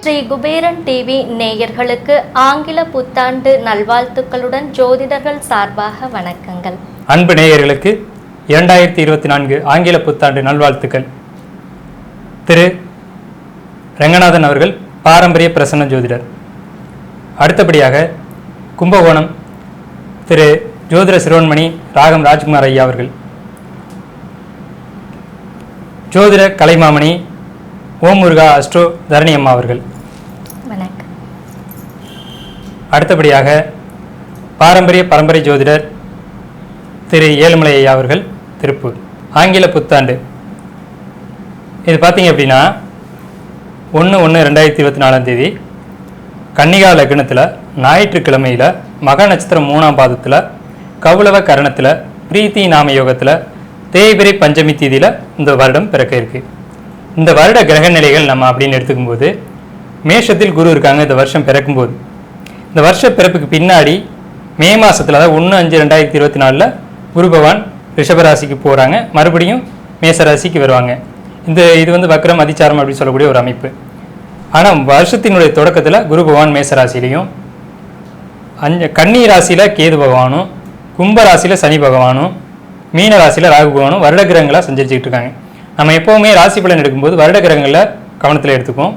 Sri Kuberan TV நேயர்களுக்கு ஆங்கில புத்தாண்டு நல்வாழ்த்துக்களுடன் ஜோதிடர்கள் சார்பாக வணக்கங்கள். அன்பு நேயர்களுக்கு 2024 ஆங்கில புத்தாண்டு நல்வாழ்த்துக்கள். திரு ரங்கநாதன் அவர்கள் பாரம்பரிய பிரசன்ன ஜோதிடர். அடுத்தபடியாக கும்பகோணம் திரு ஜோதிட சிரோன்மணி ராகம் ராஜ்குமார் ஐயா அவர்கள், ஜோதிட கலைமாமணி ஓம் முருகா அஸ்ட்ரோ தரணி அம்மா அவர்கள். அடுத்தபடியாக பாரம்பரிய பரம்பரை ஜோதிடர் திரு ஏழுமலை ஐயா அவர்கள், திருப்பூர். ஆங்கில புத்தாண்டு இது பார்த்தீங்க அப்படின்னா 1/1/2024 கன்னிகா லக்னத்தில் ஞாயிற்றுக்கிழமையில் மக நட்சத்திரம் 3ஆம் பாதத்தில் கௌளவ கரணத்தில் பிரீத்தி நாம யோகத்தில் தேய்பிரை பஞ்சமி தேதியில் இந்த வருடம் பிறக்க இருக்கு. இந்த வருட கிரக நிலைகள் நம்ம அப்படின்னு எடுத்துக்கும்போது மேஷத்தில் குரு இருக்காங்க. இந்த வருஷம் பிறக்கும்போது இந்த வருஷ பிறப்புக்கு பின்னாடி மே மாதத்தில், அதாவது 1/5/2024 குரு பகவான் ரிஷபராசிக்கு போகிறாங்க, மறுபடியும் மேசராசிக்கு வருவாங்க. இது வந்து வக்ரம் அதிச்சாரம் அப்படின்னு சொல்லக்கூடிய ஒரு அமைப்பு. ஆனால் வருஷத்தினுடைய தொடக்கத்தில் குரு பகவான் மேசராசிலையும், கன்னி ராசியில் கேது பகவானும், கும்ப ராசியில் சனி பகவானும், மீன ராசியில் ராகு பகவானும் வருட கிரகங்களாக சஞ்சரிச்சுக்கிட்டு இருக்காங்க. நம்ம எப்போவுமே ராசி பலன் எடுக்கும்போது வருட கிரகங்களில் கவனத்தில் எடுத்துப்போம்.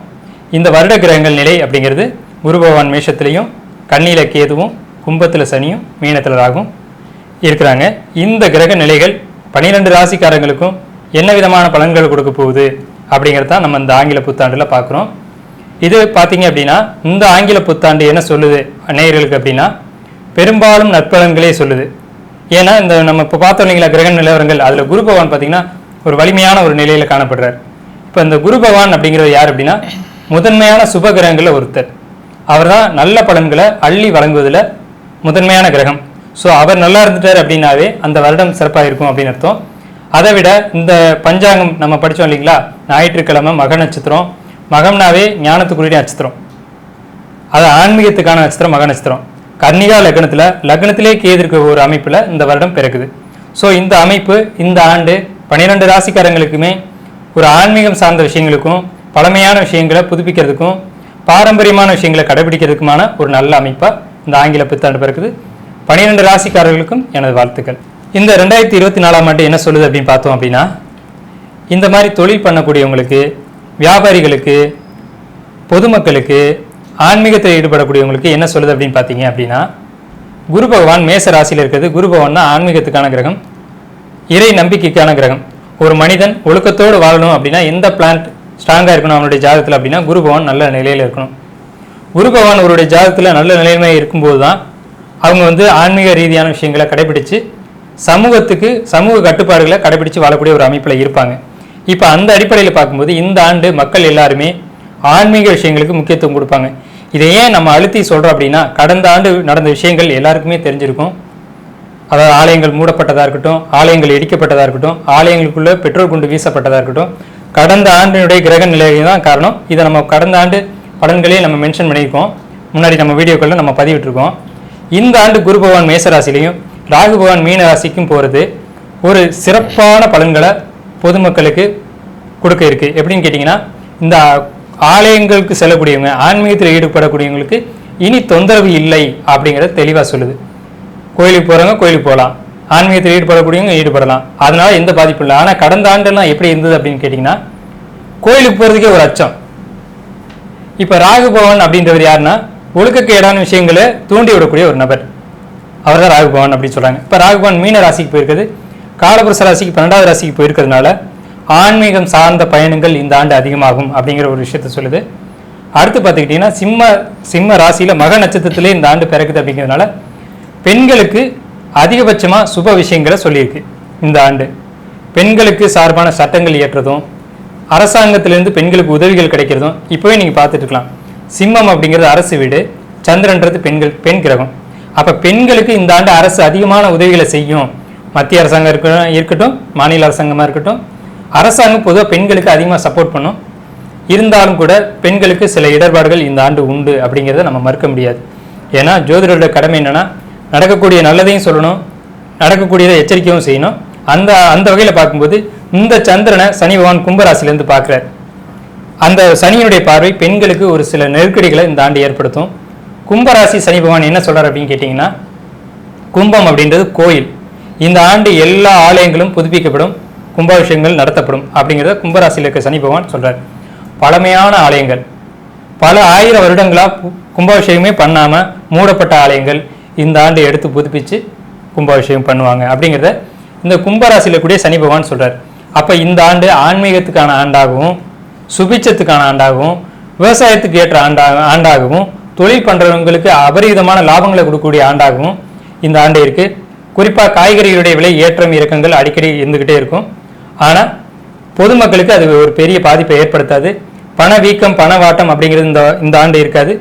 இந்த வருட கிரகங்கள் நிலை அப்படிங்கிறது குரு பகவான் மேஷத்துலேயும், கன்னியில் கேதுவும், கும்பத்தில் சனியும், மீனத்தில் ராகும் இருக்கிறாங்க. இந்த கிரக நிலைகள் 12 ராசிக்காரங்களுக்கும் என்ன விதமான பலன்கள் கொடுக்க போகுது அப்படிங்கிறது தான் நம்ம இந்த ஆங்கில புத்தாண்டில் பார்க்குறோம். இது பார்த்தீங்க அப்படின்னா இந்த ஆங்கில புத்தாண்டு என்ன சொல்லுது நேயர்களுக்கு அப்படின்னா பெரும்பாலும் நற்பலன்களே சொல்லுது. ஏன்னா இந்த நம்ம இப்போ பார்த்தோம் இல்லைங்களா கிரக நிலவரங்கள், அதில் குரு பகவான் பார்த்தீங்கன்னா ஒரு வலிமையான ஒரு நிலையில் காணப்படுறார். இப்போ இந்த குரு பகவான் அப்படிங்கிறது யார் அப்படின்னா முதன்மையான சுப கிரகங்களில் ஒருத்தர். அவர் தான் நல்ல பலன்களை அள்ளி வழங்குவதில் முதன்மையான கிரகம். ஸோ அவர் நல்லா இருந்துட்டார் அப்படின்னாவே அந்த வருடம் சிறப்பாக இருக்கும் அப்படின்னு அர்த்தம். அதை விட இந்த பஞ்சாங்கம் நம்ம படித்தோம் இல்லைங்களா, ஞாயிற்றுக்கிழமை மக நட்சத்திரம், மகம்னாவே ஞானத்துக்குரிய நட்சத்திரம், அது ஆன்மீகத்துக்கான நட்சத்திரம் மக நட்சத்திரம். கன்னிகா லக்னத்திலே கேதிருக்க ஒரு அமைப்பில் இந்த வருடம் பிறக்குது. ஸோ இந்த அமைப்பு இந்த ஆண்டு 12 ராசிக்காரங்களுக்குமே ஒரு ஆன்மீகம் சார்ந்த விஷயங்களுக்கும் பழமையான விஷயங்களை புதுப்பிக்கிறதுக்கும் பாரம்பரியமான விஷயங்களை கடைபிடிக்கிறதுக்குமான ஒரு நல்ல அமைப்பாக இந்த ஆங்கில புத்தாண்டு பிறக்குது. 12 ராசிக்காரர்களுக்கும் எனது வாழ்த்துக்கள். இந்த 2024ஆம் ஆண்டு என்ன சொல்லுது அப்படின்னு பார்த்தோம் அப்படின்னா, இந்த மாதிரி தொழில் பண்ணக்கூடியவங்களுக்கு, வியாபாரிகளுக்கு, பொதுமக்களுக்கு, ஆன்மீகத்தில் ஈடுபடக்கூடியவங்களுக்கு என்ன சொல்லுது அப்படின்னு பார்த்தீங்க அப்படின்னா, குரு பகவான் மேச ராசியில் இருக்கிறது. குரு பகவான் தான் ஆன்மீகத்துக்கான கிரகம், இறை நம்பிக்கைக்கான கிரகம். ஒரு மனிதன் ஒழுக்கத்தோடு வாழணும் அப்படின்னா எந்த பிளான்ட் ஸ்ட்ராங்காக இருக்கணும் அவனுடைய ஜாதகத்தில் அப்படின்னா குரு பகவான் நல்ல நிலையில் இருக்கணும். குரு பகவான் அவருடைய ஜாதகத்தில் நல்ல நிலைமை இருக்கும்போது தான் அவங்க வந்து ஆன்மீக ரீதியான விஷயங்களை கடைபிடித்து சமூக கட்டுப்பாடுகளை கடைபிடித்து வாழக்கூடிய ஒரு அமைப்பில் இருப்பாங்க. இப்போ அந்த அடிப்படையில் பார்க்கும்போது இந்த ஆண்டு மக்கள் எல்லாருமே ஆன்மீக விஷயங்களுக்கு முக்கியத்துவம் கொடுப்பாங்க. இதை ஏன் நம்ம அழுத்தி சொல்கிறோம் அப்படின்னா, கடந்த ஆண்டு நடந்த விஷயங்கள் எல்லாருக்குமே தெரிஞ்சிருக்கும். அதாவது ஆலயங்கள் மூடப்பட்டதாக இருக்கட்டும், ஆலயங்கள் இடிக்கப்பட்டதாக இருக்கட்டும், ஆலயங்களுக்குள்ளே பெட்ரோல் குண்டு வீசப்பட்டதாக இருக்கட்டும், கடந்த ஆண்டினுடைய கிரக நிலைகள் தான் காரணம். இதை நம்ம கடந்த ஆண்டு பலன்களே நம்ம மென்ஷன் பண்ணியிருக்கோம், முன்னாடி நம்ம வீடியோக்களில் நம்ம பதிவிட்டிருக்கோம். இந்த ஆண்டு குரு பகவான் மேசராசிலையும் ராகு பகவான் மீன ராசிக்கும் போகிறது ஒரு சிறப்பான பலன்களை பொதுமக்களுக்கு கொடுக்க இருக்குது. எப்படின்னு கேட்டிங்கன்னா, இந்த ஆலயங்களுக்கு செல்லக்கூடியவங்க, ஆன்மீகத்தில் ஈடுபடக்கூடியவங்களுக்கு இனி தொந்தரவு இல்லை அப்படிங்கிறத தெளிவாக சொல்லுது. கோயிலுக்கு போகிறவங்க கோயிலுக்கு போகலாம், ஆன்மீகத்தில் ஈடுபடக்கூடியவங்க ஈடுபடலாம், அதனால எந்த பாதிப்பும் இல்லை. ஆனால் கடந்த ஆண்டெல்லாம் எப்படி இருந்தது அப்படின்னு கேட்டிங்கன்னா, கோயிலுக்கு போகிறதுக்கே ஒரு அச்சம். இப்போ ராகு பகவான் அப்படின்றவர் யாருன்னா ஒழுக்கக்கேடான விஷயங்களை தூண்டி விடக்கூடிய ஒரு நபர், அவர் தான் ராகு பகவான் அப்படின்னு சொல்கிறாங்க. இப்போ ராகு பகவான் மீன ராசிக்கு போயிருக்குது, காலபுருஷ ராசிக்கு 12வது ராசிக்கு போயிருக்கிறதுனால ஆன்மீகம் சார்ந்த பயணங்கள் இந்த ஆண்டு அதிகமாகும் அப்படிங்கிற ஒரு விஷயத்த சொல்லுது. அடுத்து பார்த்துக்கிட்டிங்கன்னா சிம்ம ராசியில் மக நட்சத்திரத்திலே இந்த ஆண்டு பிறக்குது அப்படிங்கிறதுனால பெண்களுக்கு அதிகபட்சமாக சுப விஷயங்களை சொல்லியிருக்கு. இந்த ஆண்டு பெண்களுக்கு சார்பான சட்டங்கள் இயற்றதும், அரசாங்கத்திலேருந்து பெண்களுக்கு உதவிகள் கிடைக்கிறதும் இப்போவே நீங்கள் பார்த்துட்டு இருக்கலாம். சிம்மம் அப்படிங்கிறது அரசு வீடு, சந்திரன்றது பெண் கிரகம். அப்போ பெண்களுக்கு இந்த ஆண்டு அரசு அதிகமான உதவிகளை செய்யும். மத்திய அரசாங்கம் இருக்கட்டும், மாநில அரசாங்கமாக இருக்கட்டும், அரசாங்கம் பொதுவாக பெண்களுக்கு அதிகமாக சப்போர்ட் பண்ணும். இருந்தாலும் கூட பெண்களுக்கு சில இடர்பாடுகள் இந்த ஆண்டு உண்டு அப்படிங்கிறத நம்ம மறுக்க முடியாது. ஏன்னா ஜோதிடரோட கடமை என்னென்னா, நடக்கக்கூடிய நல்லதையும் சொல்லணும், நடக்கக்கூடியதை எச்சரிக்கையும் செய்யணும், அந்த அந்த வகையில் பார்க்கும்போது இந்த சந்திரனை சனி பகவான் கும்பராசிலேருந்து பார்க்குறார். அந்த சனியினுடைய பார்வை பெண்களுக்கு ஒரு சில நெருக்கடிகளை இந்த ஆண்டு ஏற்படுத்தும். கும்பராசி சனி பகவான் என்ன சொல்றார் அப்படின்னு கேட்டிங்கன்னா, கும்பம் அப்படின்றது கோயில். இந்த ஆண்டு எல்லா ஆலயங்களும் புதுப்பிக்கப்படும், கும்பாபிஷேகங்கள் நடத்தப்படும் அப்படிங்கிறத கும்பராசியில் இருக்க சனி பகவான் சொல்றார். பழமையான ஆலயங்கள், பல ஆயிரம் வருடங்களாக கும்பாபிஷேகமே பண்ணாமல் மூடப்பட்ட ஆலயங்கள் இந்த ஆண்டு எடுத்து புதுப்பிச்சு கும்பாபிஷேகம் பண்ணுவாங்க அப்படிங்கிறத இந்த கும்பராசியில் கூடிய சனி பகவான் சொல்றார். அப்போ இந்த ஆண்டு ஆன்மீகத்துக்கான ஆண்டாகவும், சுபிச்சத்துக்கான ஆண்டாகவும், விவசாயத்துக்கு ஏற்ற ஆண்டாகவும், தொழில் பண்ணுறவங்களுக்கு அபரிதமான லாபங்களை கொடுக்கக்கூடிய ஆண்டாகவும் இந்த ஆண்டு இருக்குது. குறிப்பாக காய்கறிகளுடைய விலை ஏற்றம் இறக்கங்கள் அடிக்கடி இருந்துக்கிட்டே இருக்கும். ஆனால் பொதுமக்களுக்கு அது ஒரு பெரிய பாதிப்பை ஏற்படுத்தாது. பணவீக்கம், பணவாட்டம் அப்படிங்கிறது இந்த ஆண்டு இருக்காது.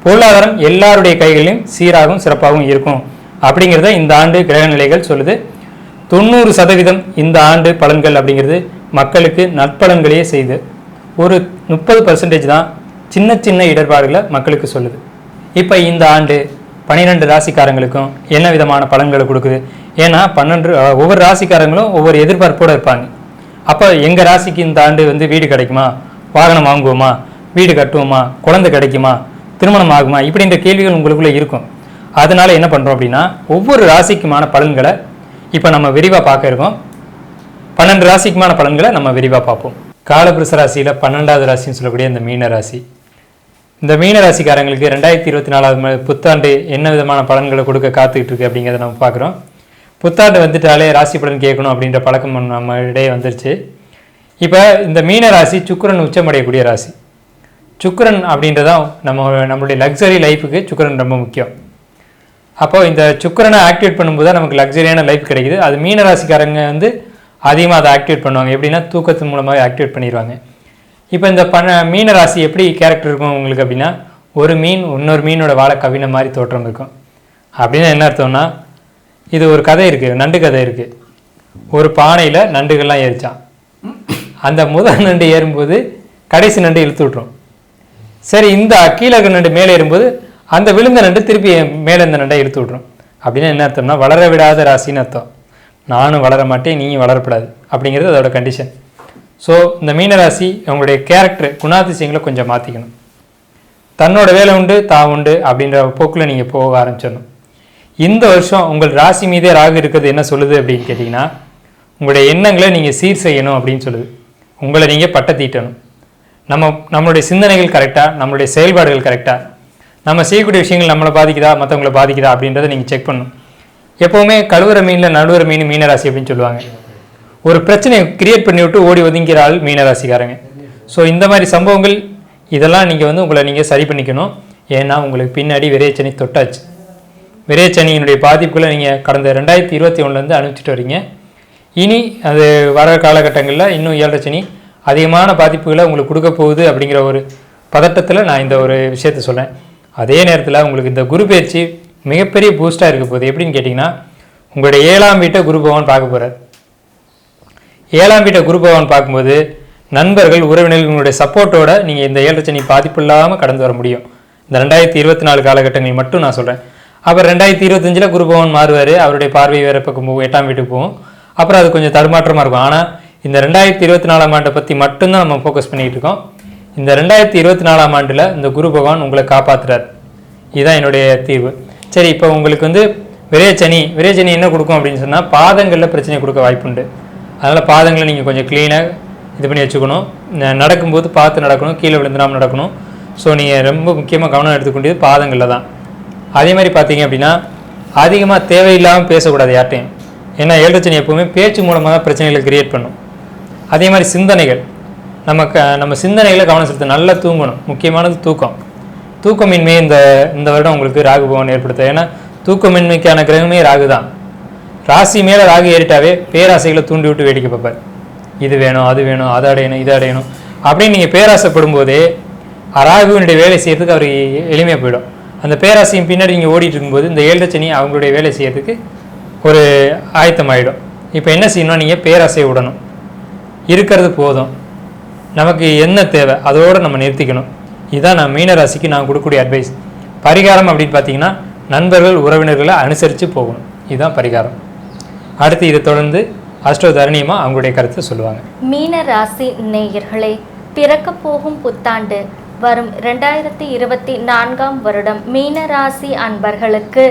பொருளாதாரம் எல்லாருடைய கைகளிலும் சீராகவும் சிறப்பாகவும் இருக்கும் அப்படிங்கிறத இந்த ஆண்டு கிரக நிலைகள் சொல்லுது. 90% இந்த ஆண்டு பலன்கள் அப்படிங்கிறது மக்களுக்கு நற்பலன்களையே செய்து, ஒரு 30% தான் சின்ன சின்ன இடர்பாடுகளை மக்களுக்கு சொல்லுது. இப்போ இந்த ஆண்டு 12 ராசிக்காரங்களுக்கும் என்ன விதமான பலன்களை கொடுக்குது? ஏன்னா ஒவ்வொரு ராசிக்காரங்களும் ஒவ்வொரு எதிர்பார்ப்போடு இருப்பாங்க. அப்போ எங்கள் ராசிக்கு இந்த ஆண்டு வீடு கிடைக்குமா, வாகனம் வாங்குவோமா, வீடு கட்டுவோமா, குழந்தை கிடைக்குமா, திருமணம் ஆகுமா, இப்படின்ற கேள்விகள் உங்களுக்குள்ளே இருக்கும். அதனால என்ன பண்ணுறோம் அப்படின்னா, ஒவ்வொரு ராசிக்குமான பலன்களை இப்போ நம்ம விரிவாக பார்க்க இருக்கோம். 12 ராசிக்குமான பலன்களை நம்ம விரிவாக பார்ப்போம். காலபுருஷ ராசியில் 12வது ராசின்னு சொல்லக்கூடிய இந்த மீன ராசி. இந்த மீன ராசிக்காரங்களுக்கு 2024 புத்தாண்டு என்ன விதமான பலன்களை கொடுக்க காத்துக்கிட்டு இருக்கு அப்படிங்கிறத நம்ம பார்க்குறோம். புத்தாண்டு வந்துட்டாலே ராசி பலன் கேட்கணும் அப்படின்ற பழக்கம் நம்ம இடையே வந்துருச்சு. இப்போ இந்த மீன ராசி சுக்கிரன் உச்சமடையக்கூடிய ராசி. சுக்கிரன் அப்படின்றதான் நம்மளுடைய லக்ஸரி லைஃபுக்கு சுக்கிரன் ரொம்ப முக்கியம். அப்போ இந்த சுக்கிரனை ஆக்டிவேட் பண்ணும்போது தான் நமக்கு லக்ஸரியான லைஃப் கிடைக்குது. அது மீன ராசிக்காரங்க அதிகமாக அதை ஆக்டிவேட் பண்ணுவாங்க. எப்படின்னா தூக்கத்தின் மூலமாக ஆக்டிவேட் பண்ணிடுவாங்க. இப்போ இந்த மீன ராசி எப்படி கேரக்டர் இருக்கும் உங்களுக்கு அப்படின்னா, ஒரு மீன் இன்னொரு மீனோட வாழை கவின மாதிரி தோற்றம் இருக்கும். அப்படின்னா என்ன அர்த்தம்னா, இது ஒரு கதை இருக்குது, நண்டு கதை இருக்குது. ஒரு பானையில் நண்டுகள்லாம் ஏறிச்சான். அந்த முதல் நண்டு ஏறும்போது கடைசி நண்டு இழுத்து விட்ரும். சரி, இந்த கீழே இருக்க நண்டு மேலே ஏறும்போது அந்த விழுந்த நண்டு திருப்பி மேலே இந்த நண்டை இழுத்து விட்ரும். அப்படின்னா என்ன அர்த்தம்னா, வளர விடாத ராசின்னு அர்த்தம். நானும் வளர மாட்டேன், நீயும் வளரப்படாது அப்படிங்கிறது அதோட கண்டிஷன். ஸோ இந்த மீனராசி உங்களுடைய கேரக்டர் குணாதிசயங்களை கொஞ்சம் மாற்றிக்கணும். தன்னோட வேலை உண்டு தான் உண்டு அப்படின்ற போக்கில் நீங்கள் போக ஆரம்பிச்சிடணும். இந்த வருஷம் உங்கள் ராசி மீதே ராகு இருக்கிறது என்ன சொல்லுது அப்படின்னு கேட்டிங்கன்னா, உங்களுடைய எண்ணங்களை நீங்கள் சீர் செய்யணும் அப்படின்னு சொல்லுது. உங்களை நீங்கள் பட்ட தீட்டணும். நம்மளுடைய சிந்தனைகள் கரெக்டாக, நம்மளுடைய செயல்பாடுகள் கரெக்டாக, நம்ம செய்யக்கூடிய விஷயங்கள் நம்மளை பாதிக்குதா மற்றவங்களை பாதிக்குதா அப்படின்றத நீங்கள் செக் பண்ணணும். எப்போவுமே கழுவுற மீனில் நடுவுற மீனராசி அப்படின்னு சொல்லுவாங்க. ஒரு பிரச்சனையை கிரியேட் பண்ணி விட்டு ஓடி ஒதுங்கிற ஆள் மீனராசிக்காரங்க. ஸோ இந்த மாதிரி சம்பவங்கள் இதெல்லாம் நீங்கள் உங்களை நீங்கள் சரி பண்ணிக்கணும். ஏன்னா உங்களுக்கு பின்னாடி விரைச்சனி தொட்டாச்சு. விரைச்சனியினுடைய பாதிப்புகளை நீங்கள் கடந்த 2021 அனுப்பிச்சிட்டு வரீங்க. இனி அது வர காலகட்டங்களில் இன்னும் 7 சனி அதிகமான பாதிப்புகளை உங்களுக்கு கொடுக்க போகுது அப்படிங்கிற ஒரு பதட்டத்தில் நான் இந்த ஒரு விஷயத்தை சொல்கிறேன். அதே நேரத்தில் உங்களுக்கு இந்த குரு பயிற்சி மிகப்பெரிய பூஸ்டாக இருக்க போகுது. எப்படின்னு கேட்டிங்கன்னா, உங்களுடைய 7ஆம் வீட்டை குரு பகவான் பார்க்க போகிறார். 7ஆம் வீட்டை குரு பகவான் பார்க்கும்போது நண்பர்கள், உறவினர்கள், உங்களுடைய சப்போர்ட்டோட நீங்கள் இந்த 7 சனி பாதிப்பு இல்லாமல் கடந்து வர முடியும். இந்த 2024 காலகட்டங்கள் மட்டும் நான் சொல்கிறேன். அப்புறம் 2025 குரு பகவான் மாறுவார். அவருடைய பார்வை வேறு பக்கம் போகும், 8ஆம் வீட்டுக்கு போகும். அப்புறம் அது கொஞ்சம் தடுமாற்றமாக இருக்கும். ஆனால் இந்த 2024 ஆண்டை பற்றி மட்டும்தான் நம்ம ஃபோக்கஸ் பண்ணிகிட்டு இருக்கோம். இந்த 2024 ஆண்டில் இந்த குரு பகவான் உங்களை காப்பாற்றுறார். இதுதான் என்னுடைய தீர்வு. சரி, இப்போ உங்களுக்கு விரைச்சனி என்ன கொடுக்கும் அப்படின்னு சொன்னால், பாதங்களில் பிரச்சனை கொடுக்க வாய்ப்புண்டு. அதனால் பாதங்களை நீங்கள் கொஞ்சம் க்ளீனாக இது பண்ணி வச்சுக்கணும். நடக்கும்போது பார்த்து நடக்கணும், கீழே விழுந்துடாமல் நடக்கணும். ஸோ நீங்கள் ரொம்ப முக்கியமாக கவனம் எடுத்துக்கொண்டது பாதங்களில் தான். அதே மாதிரி பார்த்தீங்க அப்படின்னா, அதிகமாக தேவையில்லாமல் பேசக்கூடாது யார்ட்டையும். ஏன்னா 7 சனி எப்போவுமே பேச்சு மூலமாக தான் பிரச்சனைகளை கிரியேட் பண்ணும். அதே மாதிரி சிந்தனைகள், நம்ம சிந்தனைகளை கவனம் செலுத்த, நல்லா தூங்கணும். முக்கியமானது தூக்கம். தூக்கமின்மை இந்த வருடம் உங்களுக்கு ராகு பகவான் ஏற்படுத்த. ஏன்னா தூக்கமின்மைக்கான கிரகமே ராகு தான். ராசி மேலே ராகு ஏறிட்டாவே பேராசைகளை தூண்டி விட்டு வேடிக்கை பார்ப்பார். இது வேணும், அது வேணும், அதை அடையணும், இதை அடையணும் அப்படின்னு நீங்கள் பேராசைப்படும் போதே ராகுவினுடைய வேலை செய்யறதுக்கு அவர் எளிமையாக போயிடும். அந்த பேராசையும் பின்னாடி நீங்கள் ஓடிட்டு இருக்கும்போது இந்த 7 சனி அவங்களுடைய வேலை செய்யறதுக்கு ஒரு ஆயத்தம் ஆகிடும். இப்போ என்ன செய்யணும், நீங்கள் பேராசையை விடணும். இருக்கிறது போதும், நமக்கு என்ன தேவை அதோடு நம்ம நிறுத்திக்கணும். இதுதான் நான் மீனராசிக்கு நான் கொடுக்கக்கூடிய அட்வைஸ். பரிகாரம் அப்படின்னு பார்த்தீங்கன்னா, நண்பர்கள், உறவினர்களை அனுசரித்து போகணும். இதுதான் பரிகாரம். அடுத்து இதை தொடர்ந்து அஸ்ட்ரோ தரணியமா அவங்களுடைய கருத்தை சொல்லுவாங்க. மீன ராசி நேயர்களே, பிறக்க போகும் புத்தாண்டு வரும் 2024 வருடம் மீனராசி அன்பர்களுக்கு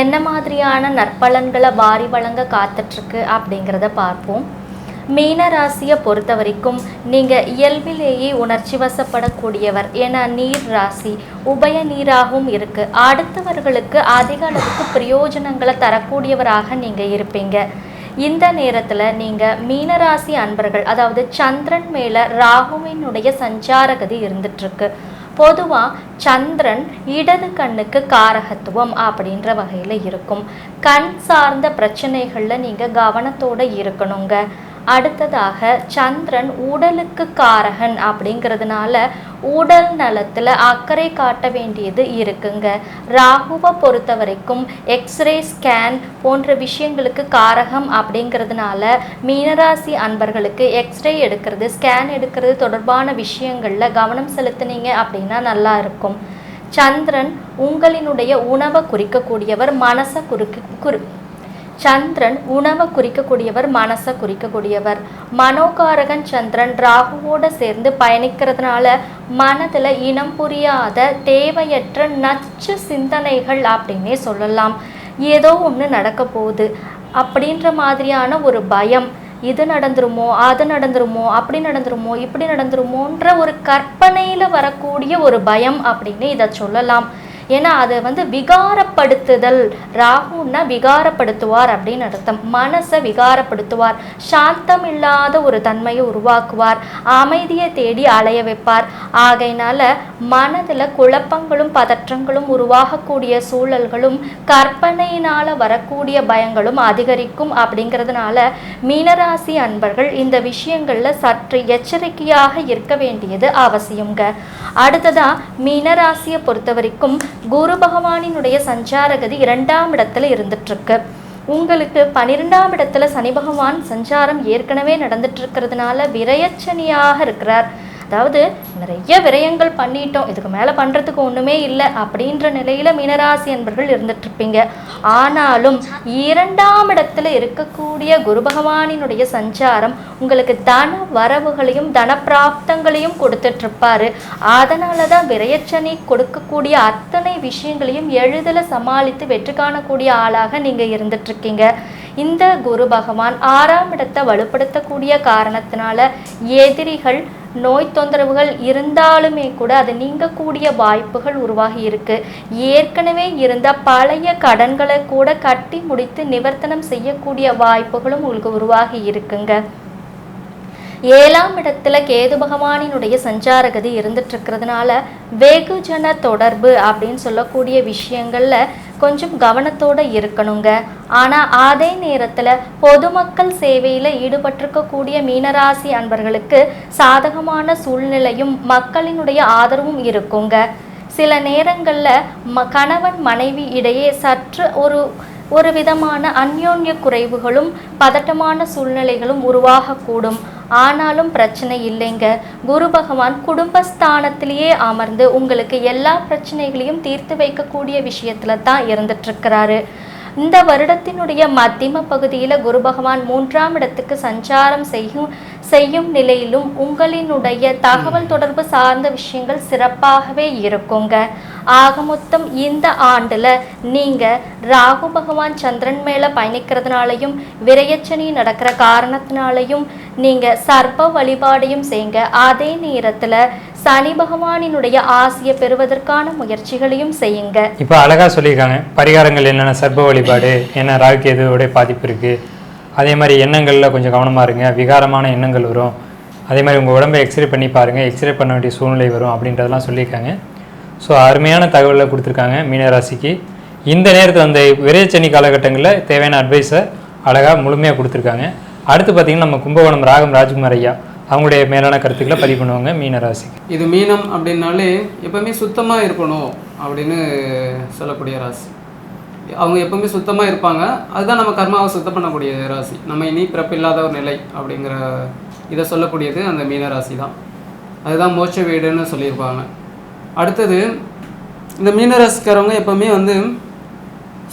என்ன மாதிரியான நற்பலன்களை வாரி வழங்க காத்துட்ருக்கு அப்படிங்கிறத பார்ப்போம். மீனராசியை பொறுத்த வரைக்கும் நீங்கள் இயல்பிலேயே உணர்ச்சி வசப்படக்கூடியவர். ஏன்னா நீர் ராசி உபய நீராகவும் இருக்குது. அடுத்தவர்களுக்கு அதிக அளவுக்கு பிரயோஜனங்களை தரக்கூடியவராக நீங்கள் இருப்பீங்க. இந்த நேரத்தில் நீங்கள் மீனராசி அன்பர்கள், அதாவது சந்திரன் மேலே ராகுவினுடைய சஞ்சாரகதி இருந்துட்டுருக்கு. பொதுவாக சந்திரன் இடது கண்ணுக்கு காரகத்துவம் அப்படின்ற வகையில் இருக்கும். கண் சார்ந்த பிரச்சனைகளில் நீங்கள் கவனத்தோடு இருக்கணுங்க. அடுத்ததாக சந்திரன் உடலுக்கு காரகன் அப்படிங்கிறதுனால உடல் நலத்தில் அக்கறை காட்ட வேண்டியது இருக்குங்க. ராகுவை பொறுத்த வரைக்கும் எக்ஸ்ரே ஸ்கேன் போன்ற விஷயங்களுக்கு காரகம் அப்படிங்கிறதுனால மீனராசி அன்பர்களுக்கு எக்ஸ்ரே எடுக்கிறது, ஸ்கேன் எடுக்கிறது தொடர்பான விஷயங்களில் கவனம் செலுத்தினீங்க அப்படின்னா நல்லா இருக்கும். சந்திரன் உங்களினுடைய உணவை குறிக்கக்கூடியவர், மனசை சந்திரன் உணவை குறிக்கக்கூடியவர், மனசை குறிக்கக்கூடியவர். மனோகாரகன் சந்திரன் ராகுவோடு சேர்ந்து பயணிக்கிறதுனால மனதில் இனம் புரியாத தேவையற்ற நச்சு சிந்தனைகள் அப்படின்னே சொல்லலாம். ஏதோ ஒன்று நடக்க போகுது அப்படின்ற மாதிரியான ஒரு பயம், இது நடந்துருமோ அது நடந்துருமோ அப்படி நடந்துருமோ இப்படி நடந்துருமோன்ற ஒரு கற்பனையில் வரக்கூடிய ஒரு பயம் அப்படின்னு இதை சொல்லலாம். ஏன்னா அதை விகாரப்படுத்துதல், ராகுன்னா விகாரப்படுத்துவார் அப்படின்னு அர்த்தம். மனசை விகாரப்படுத்துவார், சாந்தம் இல்லாத ஒரு தன்மையை உருவாக்குவார், அமைதியை தேடி அலைய வைப்பார். ஆகையினால மனதில் குழப்பங்களும் பதற்றங்களும் உருவாகக்கூடிய சூழல்களும் கற்பனையினால் வரக்கூடிய பயங்களும் அதிகரிக்கும். அப்படிங்கிறதுனால மீனராசி அன்பர்கள் இந்த விஷயங்களில் சற்று எச்சரிக்கையாக இருக்க வேண்டியது அவசியங்க. அடுத்ததாக மீனராசியை பொறுத்த வரைக்கும் குரு பகவானினுடைய சஞ்சாரகதி 2ஆம் இடத்துல இருந்துட்டுருக்கு. உங்களுக்கு 12ஆம் இடத்துல சனி பகவான் சஞ்சாரம் ஏற்கனவே நடந்துட்டு இருக்கிறதுனால விரயச்சனியாக இருக்கிறார். அதாவது நிறைய விரயங்கள் பண்ணிட்டோம், இதுக்கு மேலே பண்ணுறதுக்கு ஒன்றுமே இல்லை அப்படின்ற நிலையில் மீனராசி என்பர்கள் இருந்துட்டுருப்பீங்க. ஆனாலும் 2ஆம் இடத்துல இருக்கக்கூடிய குரு பகவானினுடைய சஞ்சாரம் உங்களுக்கு தன வரவுகளையும் தன பிராப்தங்களையும் கொடுத்துட்ருப்பாரு. அதனால தான் விரயச்சனி கொடுக்கக்கூடிய அத்தனை விஷயங்களையும் எளிதில் சமாளித்து வெற்றி காணக்கூடிய ஆளாக நீங்கள் இருந்துட்டுருக்கீங்க. இந்த குரு பகவான் 6ஆம் இடத்தை வலுப்படுத்தக்கூடிய காரணத்தினால எதிரிகள் நோய் தொந்தரவுகள் இருந்தாலுமே கூட அது நீங்கக்கூடிய வாய்ப்புகள் உருவாகி இருக்கு. ஏற்கனவே இருந்த பழைய கடன்களை கூட கட்டி முடித்து நிவர்த்தனம் செய்யக்கூடிய வாய்ப்புகளும் உங்களுக்கு உருவாகி இருக்குங்க. 7ஆம் இடத்துல கேது பகவானினுடைய சஞ்சாரகதி இருந்துட்டு இருக்கிறதுனால வெகுஜன தொடர்பு அப்படின்னு சொல்லக்கூடிய விஷயங்கள்ல கொஞ்சம் கவனத்தோடு இருக்கணுங்க. ஆனால் அதே நேரத்தில் பொதுமக்கள் சேவையில் ஈடுபட்டிருக்கக்கூடிய மீனராசி அன்பர்களுக்கு சாதகமான சூழ்நிலையும் மக்களினுடைய ஆதரவும் இருக்குங்க. சில நேரங்களில் கணவன் மனைவி இடையே சற்று ஒரு விதமான அந்யோன்ய குறைவுகளும் பதட்டமான சூழ்நிலைகளும் உருவாகக்கூடும். ஆனாலும் பிரச்சனை இல்லைங்க. குரு பகவான் குடும்பஸ்தானத்திலேயே அமர்ந்து உங்களுக்கு எல்லா பிரச்சனைகளையும் தீர்த்து வைக்கக்கூடிய விஷயத்துல தான் இருந்துட்டுருக்கிறாரு. இந்த வருடத்தினுடைய மத்தியம பகுதியில் குரு பகவான் 3ஆம் இடத்துக்கு சஞ்சாரம் செய்யும் நிலையிலும் உங்களினுடைய தகவல் தொடர்பு சார்ந்த விஷயங்கள் சிறப்பாகவே இருக்குங்க. ஆக மொத்தம் இந்த ஆண்டில் நீங்கள் ராகு பகவான் சந்திரன் மேலே பயணிக்கிறதுனாலையும் விரயச்சனி நடக்கிற காரணத்தினாலையும் நீங்கள் சர்ப்ப வழிபாடையும் செய்யுங்க. அதே நேரத்தில் சனி பகவானினுடைய ஆசையை பெறுவதற்கான முயற்சிகளையும் செய்யுங்க. இப்போ அழகாக சொல்லியிருக்காங்க பரிகாரங்கள் என்னென்ன, சர்ப்ப வழிபாடு என்ன, ராகுகேதுவோட பாதிப்பு இருக்குது, அதே மாதிரி எண்ணங்களில் கொஞ்சம் கவனமாக இருங்க, விகாரமான எண்ணங்கள் வரும், அதே மாதிரி உங்கள் உடம்பை எக்ஸ்ரே பண்ணி பாருங்கள், எக்ஸ்ரே பண்ண வேண்டிய சூழ்நிலை வரும் அப்படின்றதெல்லாம் சொல்லியிருக்காங்க. ஸோ அருமையான தகவலை கொடுத்துருக்காங்க மீனராசிக்கு. இந்த நேரத்தில் அந்த விரைச்சனி காலகட்டங்களில் தேவையான அட்வைஸை அழகாக முழுமையாக கொடுத்துருக்காங்க. அடுத்து பார்த்திங்கன்னா நம்ம கும்பகோணம் ராகம் ராஜ்குமார் ஐயா அவங்களுடைய மேலான கருத்துக்களை பதிவு பண்ணுவாங்க மீனராசி. இது மீனம் அப்படின்னாலே எப்பவுமே சுத்தமாக இருக்கணும் அப்படின்னு சொல்லக்கூடிய ராசி. அவங்க எப்பவுமே சுத்தமாக இருப்பாங்க. அதுதான் நம்ம கர்மாவை சுத்தம் பண்ணக்கூடிய ராசி. நம்ம இனி பிறப்பில்லாத ஒரு நிலை அப்படிங்கிற இதை சொல்லக்கூடியது அந்த மீனராசி தான். அதுதான் மோட்ச வீடுன்னு சொல்லியிருப்பாங்க. அடுத்தது இந்த மீனராசிக்காரவங்க எப்பவுமே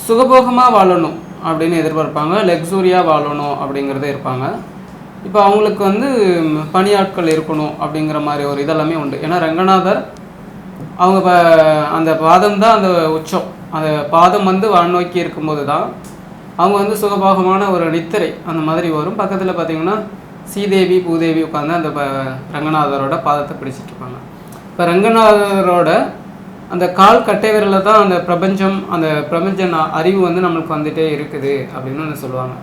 சுகபோகமாக வாழணும் அப்படின்னு எதிர்பார்ப்பாங்க, லக்ஸூரியாக வாழணும் அப்படிங்கிறத இருப்பாங்க. இப்போ அவங்களுக்கு வந்து பணியாட்கள் இருக்கணும் அப்படிங்கிற மாதிரி ஒரு இதெல்லாமே உண்டு. ஏன்னா ரங்கநாதர் அவங்க அந்த பாதம் தான் அந்த உச்சம், அந்த பாதம் வந்து வானோக்கி இருக்கும்போது தான் அவங்க வந்து சுகபாகமான ஒரு நித்திரை அந்த மாதிரி வரும். பக்கத்தில் பார்த்திங்கன்னா ஸ்ரீதேவி பூதேவி உட்காந்து அந்த ரங்கநாதரோட பாதத்தை பிடிச்சிட்டு இருப்பாங்க. இப்போ ரங்கநாதரோட அந்த கால் கட்டை விரலில் தான் அந்த பிரபஞ்ச அறிவு வந்து நம்மளுக்கு வந்துகிட்டே இருக்குது அப்படின்னு வந்து சொல்லுவாங்க.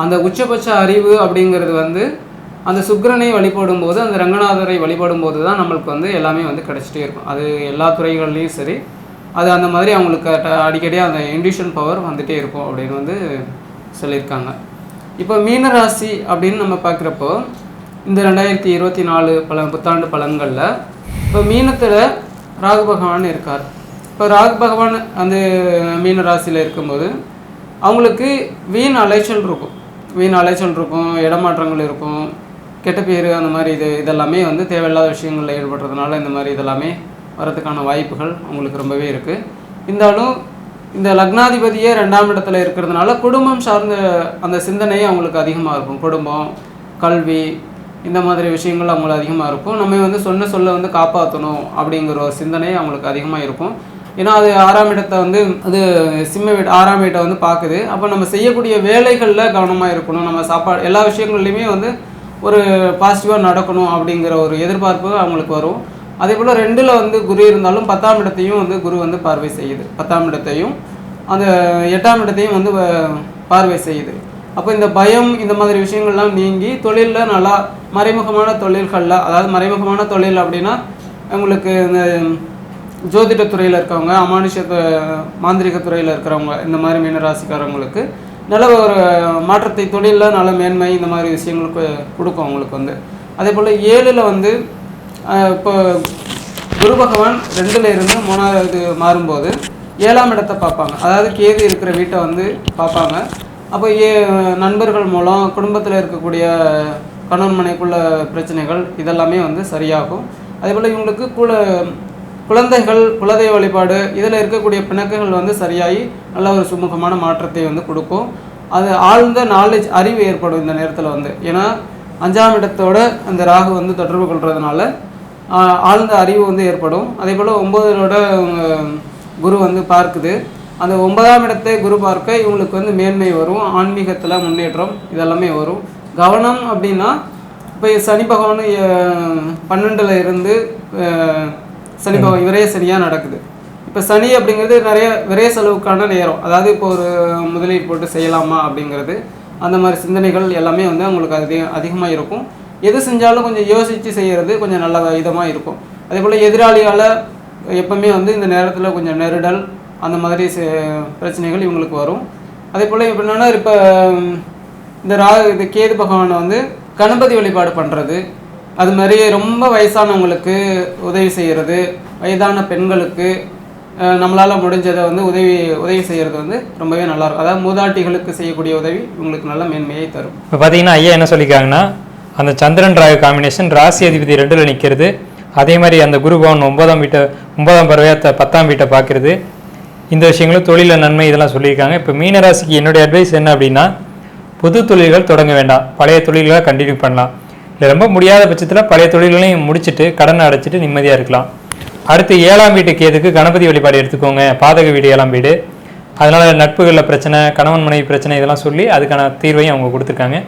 அந்த உச்சபட்ச அறிவு அப்படிங்கிறது வந்து அந்த சுக்கிரனை வழிபடும் போது, அந்த ரங்கநாதரை வழிபடும் போது தான் நம்மளுக்கு வந்து எல்லாமே வந்து கிடச்சிட்டே இருக்கும். அது எல்லா துறைகள்லேயும் சரி, அது அந்த மாதிரி அவங்களுக்கு அடிக்கடி அந்த இன்ட்யூஷன் பவர் வந்துகிட்டே இருக்கும் அப்படின்னு வந்து சொல்லியிருக்காங்க. இப்போ மீனராசி அப்படின்னு நம்ம பார்க்குறப்போ இந்த 2024 புத்தாண்டு பலன்களில் இப்போ மீனத்தில் ராகு பகவான் இருக்கார். இப்போ ராகு பகவான் அந்த மீன ராசியில் இருக்கும்போது அவங்களுக்கு வீண் அலைச்சல் இருக்கும், இடமாற்றங்கள் இருக்கும், கெட்ட பேர் அந்த மாதிரி இதெல்லாமே வந்து தேவையில்லாத விஷயங்களில் ஈடுபடுறதுனால இந்த மாதிரி இதெல்லாமே வரதுக்கான வாய்ப்புகள் அவங்களுக்கு ரொம்பவே இருக்குது. இருந்தாலும் இந்த லக்னாதிபதியே 2ஆம் இடத்துல இருக்கிறதுனால குடும்பம் சார்ந்த அந்த சிந்தனையே அவங்களுக்கு அதிகமாக இருக்கும். குடும்பம், கல்வி, இந்த மாதிரி விஷயங்கள் அவங்களுக்கு அதிகமாக இருக்கும். நம்ம வந்து சொல்ல வந்து காப்பாற்றணும் அப்படிங்கிற ஒரு சிந்தனை அவங்களுக்கு அதிகமாக இருக்கும். ஏன்னா அது 6ஆம் இடத்தை வந்து அது சிம்ம வீடு 6ஆம் வீட்டை வந்து பார்க்குது. அப்போ நம்ம செய்யக்கூடிய வேலைகளில் கவனமாக இருக்கணும், நம்ம சாப்பாடு எல்லா விஷயங்கள்லையுமே வந்து ஒரு பாசிட்டிவாக நடக்கணும் அப்படிங்கிற ஒரு எதிர்பார்ப்பு அவங்களுக்கு வரும். அதே போல் 2ல் வந்து குரு இருந்தாலும் 10ஆம் இடத்தையும் வந்து குரு வந்து பார்வை செய்யுது, 10ஆம் இடத்தையும் அந்த 8ஆம் இடத்தையும் வந்து பார்வை செய்யுது. அப்போ இந்த பயம் இந்த மாதிரி விஷயங்கள்லாம் நீங்கி தொழிலில் நல்லா மறைமுகமான தொழில்களில், அதாவது மறைமுகமான தொழில் அப்படின்னா உங்களுக்கு இந்த ஜோதிட துறையில் இருக்கவங்க, அமானுஷ மாந்திரிக துறையில் இருக்கிறவங்க, இந்த மாதிரி மீனராசிக்காரவங்களுக்கு நல்ல ஒரு மாற்றத்தை தொழிலில் நல்ல மேன்மை இந்த மாதிரி விஷயங்களுக்கு கொடுக்கும் அவங்களுக்கு வந்து. அதே போல் 7ல் வந்து இப்போ குரு பகவான் 2ல் இருந்து 3ஆவது மாறும்போது 7ஆம் இடத்தை பார்ப்பாங்க, அதாவது கேது இருக்கிற வீட்டை வந்து பார்ப்பாங்க. அப்போ நண்பர்கள் மூலம் குடும்பத்தில் இருக்கக்கூடிய கணவன் மனைக்குள்ள பிரச்சனைகள் இதெல்லாமே வந்து சரியாகும். அதே போல் இவங்களுக்கு குழந்தைகள், குலதெய்வ வழிபாடு இதில் இருக்கக்கூடிய பிணக்குகள் வந்து சரியாகி நல்ல ஒரு சுமூகமான மாற்றத்தை வந்து கொடுக்கும். அது ஆழ்ந்த நாலேஜ் அறிவு ஏற்படும் இந்த நேரத்தில் வந்து. ஏன்னா 5ஆம் இடத்தோட அந்த ராகு வந்து தொடர்பு கொள்றதுனால ஆழ்ந்த அறிவு வந்து ஏற்படும். அதே போல் 9ஓட குரு வந்து பார்க்குது. அந்த 9ஆம் இடத்தை குரு பார்க்க இவங்களுக்கு வந்து மேன்மை வரும், ஆன்மீகத்தில் முன்னேற்றம் இதெல்லாமே வரும். கவனம் அப்படின்னா இப்போ சனி பகவான் 12ல் இருந்து சனி பகவான் விரைய சனியாக நடக்குது. இப்போ சனி அப்படிங்கிறது நிறைய விரைய செலவுக்கான நேரம், அதாவது இப்போ ஒரு முதலீடு போட்டு செய்யலாமா அப்படிங்கிறது அந்த மாதிரி சிந்தனைகள் எல்லாமே வந்து அவங்களுக்கு அதிகமாக இருக்கும். எது செஞ்சாலும் கொஞ்சம் யோசித்து செய்கிறது கொஞ்சம் நல்ல விதமாக இருக்கும். அதே போல் எதிராளியால் எப்பவுமே வந்து இந்த நேரத்தில் கொஞ்சம் நெருடல் அந்த மாதிரி பிரச்சனைகள் இவங்களுக்கு வரும். அதே போல் இப்போ என்னென்னா இப்போ இந்த கேது பகவானை வந்து கணபதி வழிபாடு பண்ணுறது, அது மாதிரி ரொம்ப வயசானவங்களுக்கு உதவி செய்கிறது, வயதான பெண்களுக்கு நம்மளால் முடிஞ்சதை வந்து உதவி செய்கிறது வந்து ரொம்பவே நல்லாயிருக்கும். அதாவது மூதாட்டிகளுக்கு செய்யக்கூடிய உதவி இவங்களுக்கு நல்ல மேன்மையை தரும். இப்போ பார்த்தீங்கன்னா ஐயா என்ன சொல்லியிருக்காங்கன்னா, அந்த சந்திரன் ராகு காம்பினேஷன் ராசி அதிபதி 2ல் நிற்கிறது, அதே மாதிரி அந்த குரு பவன் 9ஆம் பறவையாக 10ஆம் வீட்டை பார்க்குறது, இந்த விஷயங்களும் தொழிலில் நன்மை இதெல்லாம் சொல்லியிருக்காங்க. இப்போ மீனராசிக்கு என்னுடைய அட்வைஸ் என்ன அப்படின்னா, புது தொழில்கள் தொடங்க வேண்டாம், பழைய தொழில்களை கண்டினியூ பண்ணலாம். இல்லை ரொம்ப முடியாத பட்சத்தில் பழைய தொழில்களையும் முடிச்சுட்டு கடனை அடைச்சிட்டு நிம்மதியாக இருக்கலாம். அடுத்து 7ஆம் வீட்டுக்கு எதுக்கு கணபதி வழிபாடு எடுத்துக்கோங்க, பாதக வீடு 7ஆம் வீடு, அதனால் நட்புகளில் பிரச்சனை, கணவன் மனைவி பிரச்சனை இதெல்லாம் சொல்லி அதுக்கான தீர்வையும் அவங்க கொடுத்துருக்காங்க.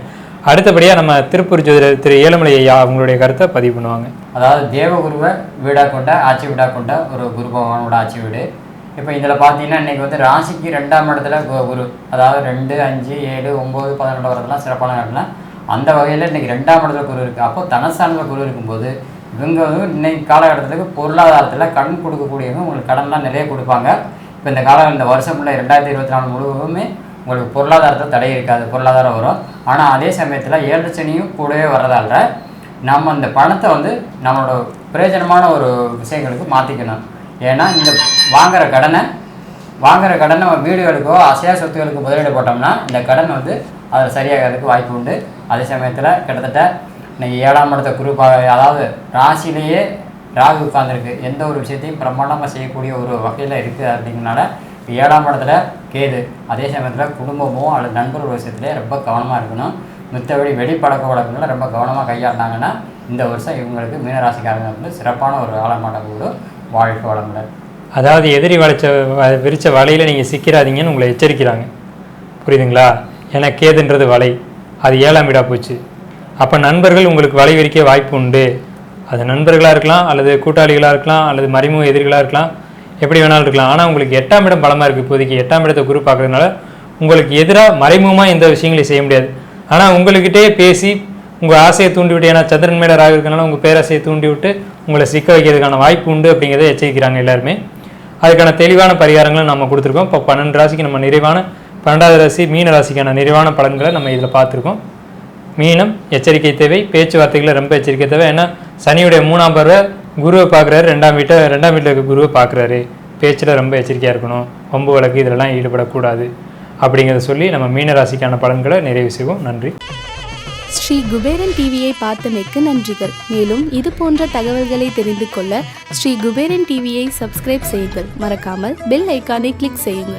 அடுத்தபடியாக நம்ம திருப்பூர் ஜோதிடர் திரு ஏழுமலை ஐயா அவங்களுடைய கருத்தை பதிவு பண்ணுவாங்க. அதாவது தேவகுருவை வீடாக கொண்ட ஆட்சி வீடாக கொண்ட ஒரு குரு பகவானோட ஆட்சி வீடு. இப்போ இதில் பார்த்தீங்கன்னா இன்றைக்கி வந்து ராசிக்கு 2ஆம் இடத்துல குரு, அதாவது 2, 5, 7, 9, 11 வரதெல்லாம் சிறப்பான இடம்னா அந்த வகையில் இன்றைக்கி 2ஆம் இடத்துல குரு இருக்குது. அப்போ தனஸ்தானத்தில் குரு இருக்கும்போது இவங்க வந்து இன்னைக்கு காலகட்டத்துக்கு பொருளாதாரத்தில் கடன் கொடுக்கக்கூடியவங்க உங்களுக்கு கடன்லாம் நிறைய கொடுப்பாங்க. இப்போ இந்த வருஷம் ஃபுல்லாக 2024 முழுவதுமே உங்களுக்கு பொருளாதாரத்தில் தடை இருக்காது, பொருளாதாரம் வரும். ஆனால் அதே சமயத்தில் 7 சனியும் கூடவே வர்றதால நம்ம அந்த பணத்தை வந்து நம்மளோட பிரயோஜனமான ஒரு விஷயங்களுக்கு மாற்றிக்கணும். ஏன்னா இந்த வாங்குகிற கடனை வீடுகளுக்கோ அசையா சொத்துகளுக்கு முதலீடு போட்டோம்னா இந்த கடன் வந்து அதில் சரியாகிறதுக்கு வாய்ப்பு உண்டு. அதே சமயத்தில் கிட்டத்தட்ட இன்றைக்கி 7ஆம் இடத்த குரு அதாவது ராசியிலேயே ராகு உட்கார்ந்துருக்கு, எந்த ஒரு விஷயத்தையும் பிரமாண்டமாக செய்யக்கூடிய ஒரு வகையில் இருக்குது. அப்படிங்கிறனால இப்போ 7ஆம் இடத்துல கேது, அதே சமயத்தில் குடும்பமோ அல்லது நண்பர்கள் விஷயத்துலேயே ரொம்ப கவனமாக இருக்கணும். மற்றபடி வெளிப்பழக்க வழக்கங்களை ரொம்ப கவனமாக கையாண்டாங்கன்னா இந்த வருஷம் இவங்களுக்கு மீனராசிக்காரங்க வந்து சிறப்பான ஒரு காலமாட்டம் கூடும். வாழ்க்கை வளமுடன். அதாவது எதிரி விரிச்ச வலையில் நீங்கள் சிக்கிறாதீங்கன்னு உங்களை எச்சரிக்கிறாங்க, புரியுதுங்களா? ஏன்னா கேதுன்றது வலை, அது 7ஆம் வீடாக போச்சு. அப்போ நண்பர்கள் உங்களுக்கு வலை விரிக்க வாய்ப்பு உண்டு. அது நண்பர்களாக இருக்கலாம், அல்லது கூட்டாளிகளாக இருக்கலாம், அல்லது மறைமுக எதிரிகளாக இருக்கலாம், எப்படி வேணாலும் இருக்கலாம். ஆனால் உங்களுக்கு 8ஆம் இடம் பலமாக இருக்குது. இப்போதைக்கு 8ஆம் இடத்தை குரு பார்க்குறதுனால உங்களுக்கு எதிராக மறைமுகமாக எந்த விஷயங்களையும் செய்ய முடியாது. ஆனால் உங்கள்கிட்டே பேசி உங்கள் ஆசையை தூண்டி விட்டு, ஏன்னா சந்திரன் மேலே ராகு இருக்கனால உங்கள் பேராசையை தூண்டி விட்டு உங்களை சிக்க வைக்கிறதுக்கான வாய்ப்பு உண்டு அப்படிங்கிறத எச்சரிக்கிறாங்க எல்லாருமே. அதுக்கான தெளிவான பரிகாரங்களும் நம்ம கொடுத்துருக்கோம். இப்போ 12 ராசிக்கு நம்ம நிறைவான 12வது ராசி மீன ராசிக்கான நிறைவான பலன்களை நம்ம இதில் பார்த்துருக்கோம். மீனம் எச்சரிக்கை தேவை, பேச்சுவார்த்தைகளை ரொம்ப எச்சரிக்கை தேவை. ஏன்னா சனியுடைய 3ஆம் பார்வை குருவை பார்க்குறாரு, 2ஆம் வீட்டில் இருக்க குருவை பார்க்குறாரு. பேச்சில் ரொம்ப எச்சரிக்கையாக இருக்கணும், வம்பு வழக்கு இதெல்லாம் ஈடுபடக்கூடாது அப்படிங்கிறத சொல்லி நம்ம மீனராசிக்கான பலன்களை நிறைவு செய்வோம். நன்றி. ஸ்ரீ குபேரன் டிவியை பார்த்தமைக்கு நன்றிகள். மேலும் இது போன்ற தகவல்களை தெரிந்து கொள்ள ஸ்ரீ குபேரன் டிவியை சப்ஸ்கிரைப் செய்யுங்கள். மறக்காமல் பெல் ஐக்கானை கிளிக் செய்யுங்கள்.